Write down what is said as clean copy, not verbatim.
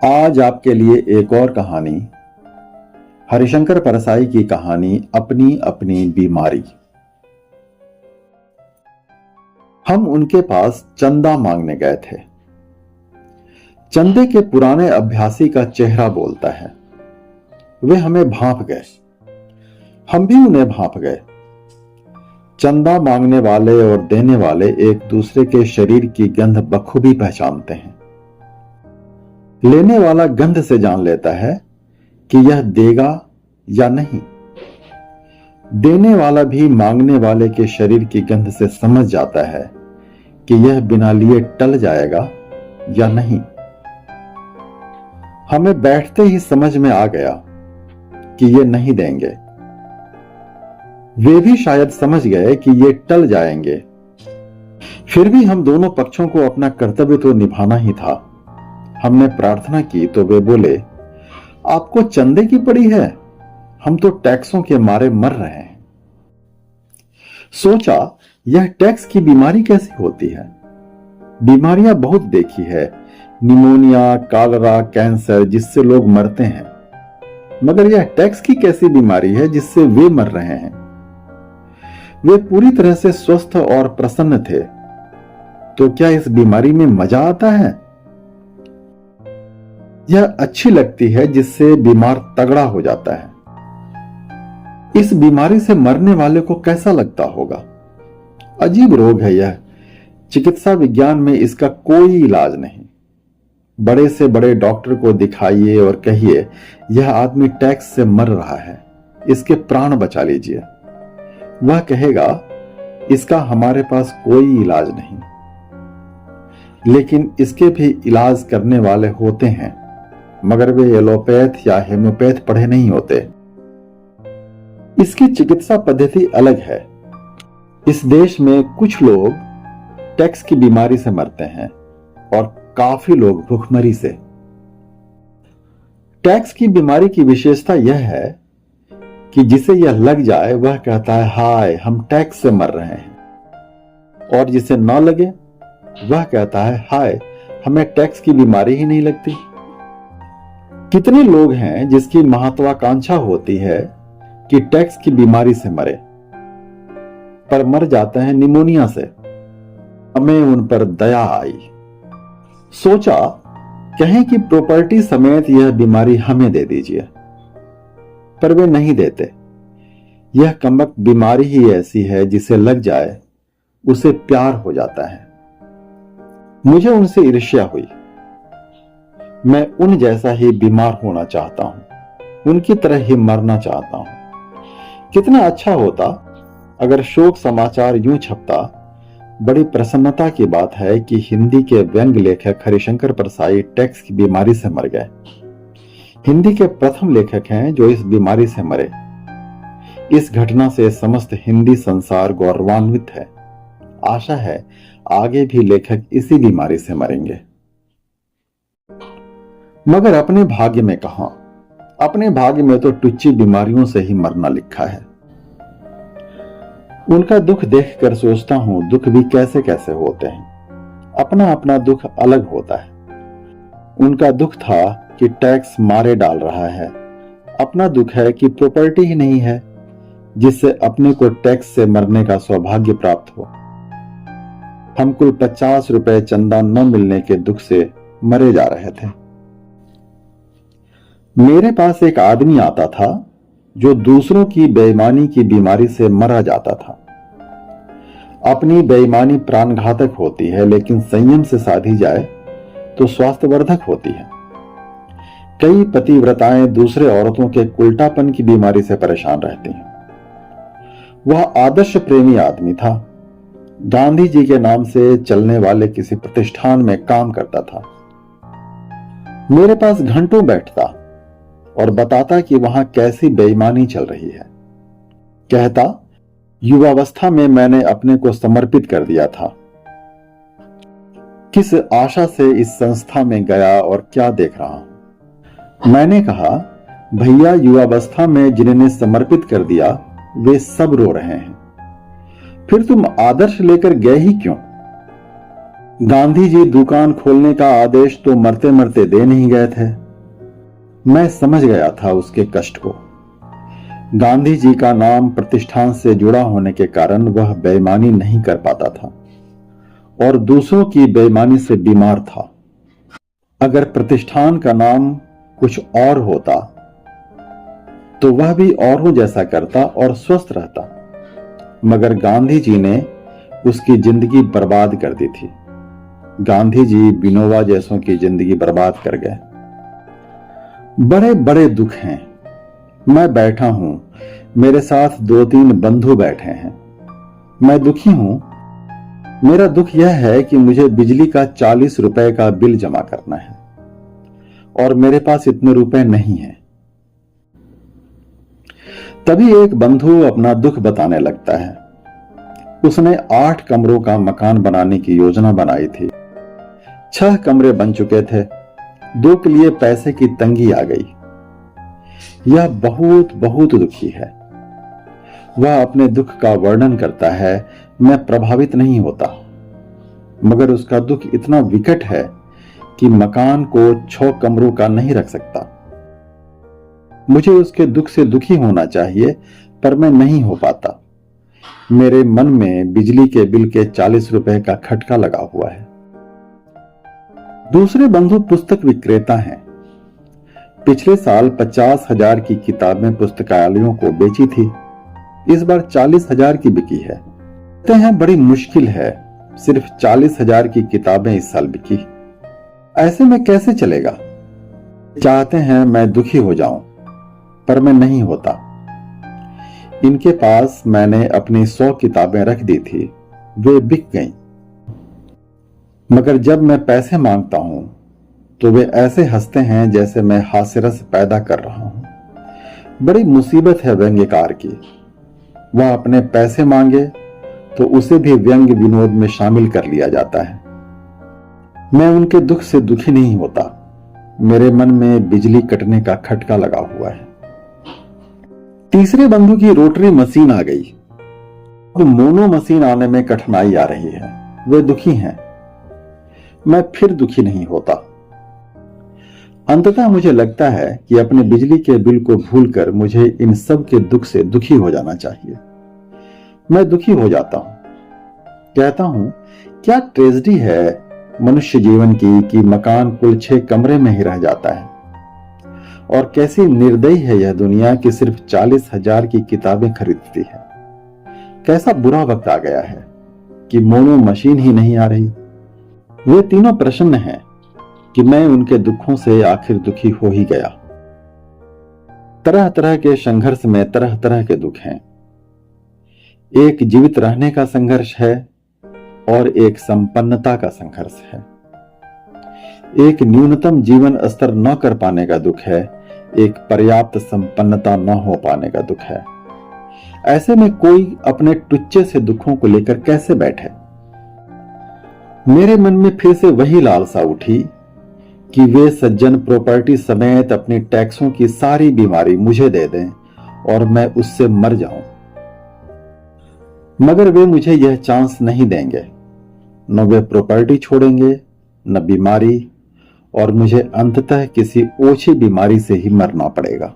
आज आपके लिए एक और कहानी, हरिशंकर परसाई की कहानी अपनी अपनी बीमारी। हम उनके पास चंदा मांगने गए थे। चंदे के पुराने अभ्यासी का चेहरा बोलता है। वे हमें भांप गए, हम भी उन्हें भांप गए। चंदा मांगने वाले और देने वाले एक दूसरे के शरीर की गंध बखूबी पहचानते हैं। लेने वाला गंध से जान लेता है कि यह देगा या नहीं। देने वाला भी मांगने वाले के शरीर की गंध से समझ जाता है कि यह बिना लिए टल जाएगा या नहीं। हमें बैठते ही समझ में आ गया कि ये नहीं देंगे। वे भी शायद समझ गए कि ये टल जाएंगे। फिर भी हम दोनों पक्षों को अपना कर्तव्य तो निभाना ही था। हमने प्रार्थना की तो वे बोले, आपको चंदे की पड़ी है, हम तो टैक्सों के मारे मर रहे हैं। सोचा, यह टैक्स की बीमारी कैसी होती है। बीमारियां बहुत देखी है, निमोनिया, कॉलरा, कैंसर, जिससे लोग मरते हैं, मगर यह टैक्स की कैसी बीमारी है जिससे वे मर रहे हैं। वे पूरी तरह से स्वस्थ और प्रसन्न थे, तो क्या इस बीमारी में मजा आता है। यह अच्छी लगती है जिससे बीमार तगड़ा हो जाता है। इस बीमारी से मरने वाले को कैसा लगता होगा। अजीब रोग है यह। चिकित्सा विज्ञान में इसका कोई इलाज नहीं। बड़े से बड़े डॉक्टर को दिखाइए और कहिए, यह आदमी टैक्स से मर रहा है, इसके प्राण बचा लीजिए। वह कहेगा, इसका हमारे पास कोई इलाज नहीं। लेकिन इसके भी इलाज करने वाले होते हैं, मगर वे एलोपैथ या हेमोपैथ पढ़े नहीं होते। इसकी चिकित्सा पद्धति अलग है। इस देश में कुछ लोग टैक्स की बीमारी से मरते हैं और काफी लोग भूखमरी से। टैक्स की बीमारी की विशेषता यह है कि जिसे यह लग जाए वह कहता है, हाय हम टैक्स से मर रहे हैं, और जिसे ना लगे वह कहता है, हाय हमें टैक्स की बीमारी ही नहीं लगती। कितने लोग हैं जिसकी महत्वाकांक्षा होती है कि टैक्स की बीमारी से मरे, पर मर जाते हैं निमोनिया से। हमें उन पर दया आई। सोचा, कहें कि प्रॉपर्टी समेत यह बीमारी हमें दे दीजिए, पर वे नहीं देते। यह कमबख्त बीमारी ही ऐसी है जिसे लग जाए उसे प्यार हो जाता है। मुझे उनसे ईर्ष्या हुई। मैं उन जैसा ही बीमार होना चाहता हूं, उनकी तरह ही मरना चाहता हूं। कितना अच्छा होता अगर शोक समाचार यूं छपता, बड़ी प्रसन्नता की बात है कि हिंदी के व्यंग्य लेखक हरिशंकर परसाई टैक्स की बीमारी से मर गए। हिंदी के प्रथम लेखक हैं जो इस बीमारी से मरे। इस घटना से समस्त हिंदी संसार गौरवान्वित है। आशा है आगे भी लेखक इसी बीमारी से मरेंगे। मगर अपने भाग्य में कहां। अपने भाग्य में तो टुच्ची बीमारियों से ही मरना लिखा है। उनका दुख देखकर सोचता हूं, दुख भी कैसे कैसे होते हैं। अपना अपना दुख अलग होता है। उनका दुख था कि टैक्स मारे डाल रहा है। अपना दुख है कि प्रॉपर्टी ही नहीं है जिससे अपने को टैक्स से मरने का सौभाग्य प्राप्त हो। हम कुल 50 रुपए चंदा न मिलने के दुख से मरे जा रहे थे। मेरे पास एक आदमी आता था जो दूसरों की बेईमानी की बीमारी से मरा जाता था। अपनी बेईमानी प्राणघातक होती है, लेकिन संयम से साधी जाए तो स्वास्थ्यवर्धक होती है। कई पतिव्रताएं दूसरे औरतों के उल्टापन की बीमारी से परेशान रहती हैं। वह आदर्श प्रेमी आदमी था। गांधी जी के नाम से चलने वाले किसी प्रतिष्ठान में काम करता था। मेरे पास घंटों बैठता और बताता कि वहां कैसी बेईमानी चल रही है। कहता, युवावस्था में मैंने अपने को समर्पित कर दिया था। किस आशा से इस संस्था में गया और क्या देख रहा हूं। मैंने कहा, भैया युवावस्था में जिन्हें समर्पित कर दिया वे सब रो रहे हैं, फिर तुम आदर्श लेकर गए ही क्यों। गांधी जी दुकान खोलने का आदेश तो मरते मरते दे नहीं गए थे। मैं समझ गया था उसके कष्ट को। गांधी जी का नाम प्रतिष्ठान से जुड़ा होने के कारण वह बेईमानी नहीं कर पाता था और दूसरों की बेईमानी से बीमार था। अगर प्रतिष्ठान का नाम कुछ और होता तो वह भी औरों जैसा करता और स्वस्थ रहता, मगर गांधी जी ने उसकी जिंदगी बर्बाद कर दी थी। गांधी जी विनोबा जैसों की जिंदगी बर्बाद कर गए। बड़े बड़े दुख हैं। मैं बैठा हूं, मेरे साथ 2-3 बंधु बैठे हैं। मैं दुखी हूं। मेरा दुख यह है कि मुझे बिजली का 40 रुपए का बिल जमा करना है और मेरे पास इतने रुपए नहीं हैं। तभी एक बंधु अपना दुख बताने लगता है। उसने 8 कमरों का मकान बनाने की योजना बनाई थी। 6 कमरे बन चुके थे, 2 के लिए पैसे की तंगी आ गई। यह बहुत बहुत दुखी है। वह अपने दुख का वर्णन करता है। मैं प्रभावित नहीं होता, मगर उसका दुख इतना विकट है कि मकान को 6 कमरों का नहीं रख सकता। मुझे उसके दुख से दुखी होना चाहिए, पर मैं नहीं हो पाता। मेरे मन में बिजली के बिल के 40 रुपए का खटका लगा हुआ है। दूसरे बंधु पुस्तक विक्रेता हैं। पिछले साल 50,000 की किताबें पुस्तकालयों को बेची थी। इस बार 40,000 की बिकी है। कहते हैं बड़ी मुश्किल है, सिर्फ 40,000 की किताबें इस साल बिकी। ऐसे में कैसे चलेगा? चाहते हैं मैं दुखी हो जाऊं, पर मैं नहीं होता। इनके पास मैंने अपनी 100 किताबें रख दी थी, वे बिक गईं। मगर जब मैं पैसे मांगता हूं तो वे ऐसे हंसते हैं जैसे मैं हास्यरस पैदा कर रहा हूं। बड़ी मुसीबत है व्यंग्यकार की। वह अपने पैसे मांगे तो उसे भी व्यंग विनोद में शामिल कर लिया जाता है। मैं उनके दुख से दुखी नहीं होता। मेरे मन में बिजली कटने का खटका लगा हुआ है। तीसरे बंधु की रोटरी मशीन आ गई। अब मोनो मशीन आने में कठिनाई आ रही है। वे दुखी हैं। मैं फिर दुखी नहीं होता। अंततः मुझे लगता है कि अपने बिजली के बिल को भूलकर मुझे इन सब के दुख से दुखी हो जाना चाहिए। मैं दुखी हो जाता हूं। कहता हूं, क्या ट्रेजेडी है मनुष्य जीवन की कि मकान कुल 6 कमरे में ही रह जाता है। और कैसी निर्दयी है यह दुनिया कि सिर्फ 40,000 की किताबें खरीदती है। कैसा बुरा वक्त आ गया है कि मोनो मशीन ही नहीं आ रही। वे तीनों प्रश्न हैं कि मैं उनके दुखों से आखिर दुखी हो ही गया। तरह तरह के संघर्ष में तरह तरह के दुख हैं। एक जीवित रहने का संघर्ष है और एक संपन्नता का संघर्ष है। एक न्यूनतम जीवन स्तर न कर पाने का दुख है, एक पर्याप्त संपन्नता न हो पाने का दुख है। ऐसे में कोई अपने टुच्चे से दुखों को लेकर कैसे बैठे। मेरे मन में फिर से वही लालसा उठी कि वे सज्जन प्रॉपर्टी समेत अपनी टैक्सों की सारी बीमारी मुझे दे दें और मैं उससे मर जाऊं। मगर वे मुझे यह चांस नहीं देंगे। न वे प्रॉपर्टी छोड़ेंगे, न बीमारी, और मुझे अंततः किसी ओछी बीमारी से ही मरना पड़ेगा।